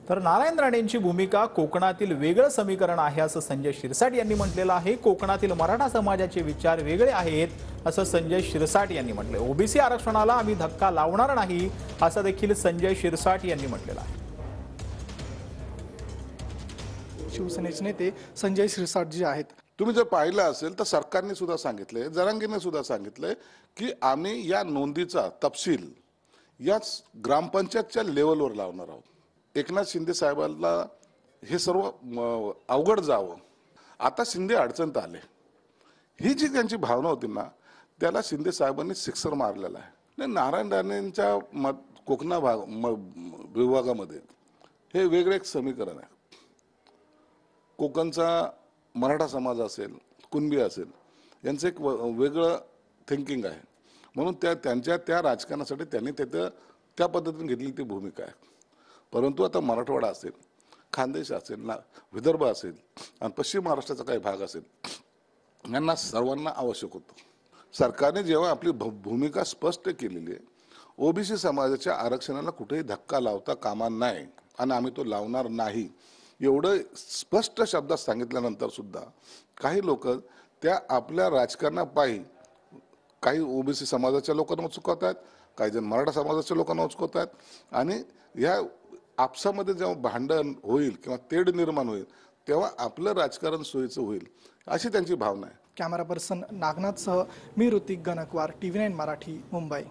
तर नारायण राणेंची भूमिका कोकणातील वेगळं समीकरण आहे असं संजय शिरसाट यांनी म्हटलेलं आहे। कोकणातील मराठा समाजाचे विचार वेगळे आहेत असं संजय शिरसाट यांनी म्हटले। ओबीसी आरक्षणाला आम्ही धक्का लावणार नाही असं देखील संजय शिरसाट यांनी म्हटलेलं आहे। शिवसेनेचे नेते संजय शिरसाट जी आहेत, तुम्ही जर पाहिलं असेल तर सरकारने सुद्धा सांगितले, जरांगीने सुद्धा सांगितले की आम्ही या नोंदीचा तपशील याच ग्रामपंचायतच्या लेवलवर लावणार आहोत। एकनाथ शिंदे साहेबांना हे सर्व अवघड जावं, आता शिंदे अडचणीत आले, ही जी त्यांची भावना होती ना, त्याला शिंदे साहेबांनी सिक्सर मारलेला आहे। नारायण राणेंच्या कोकणा विभागामध्ये हे वेगळे एक समीकरण आहे। कोकणचा मराठा समाज असेल, कुणबी असेल, यांचं एक वेगळं थिंकिंग आहे, म्हणून त्यांच्या त्या राजकारणासाठी त्यांनी त्या पद्धतीने घेतली ती भूमिका आहे। परंतु आता मराठवाडा असेल, खानदेश असेल ना, विदर्भ असेल आणि पश्चिम महाराष्ट्राचा काही भाग असेल, यांना सर्वांना आवश्यक होतं। सरकारने जेव्हा आपली भूमिका स्पष्ट केलेली आहे, ओबीसी समाजाच्या आरक्षणाला कुठेही धक्का लावता कामा नये आणि आम्ही तो लावणार नाही एवढं स्पष्ट शब्दात सांगितल्यानंतर सुद्धा काही लोक त्या आपल्या राजकारणापायी काही ओबीसी समाजाच्या लोकांना उचकवत आहेत, काही जण मराठा समाजाच्या लोकांना उचकवत आहेत आणि या आपसामध्ये जेव्हा भांडण होईल किंवा तेढ निर्माण होईल तेव्हा आपलं राजकारण सोयीचं होईल अशी त्यांची भावना आहे। कॅमेरा पर्सन नागनाथसह मी ऋतिक गणकवार, TV9 मराठी, मुंबई।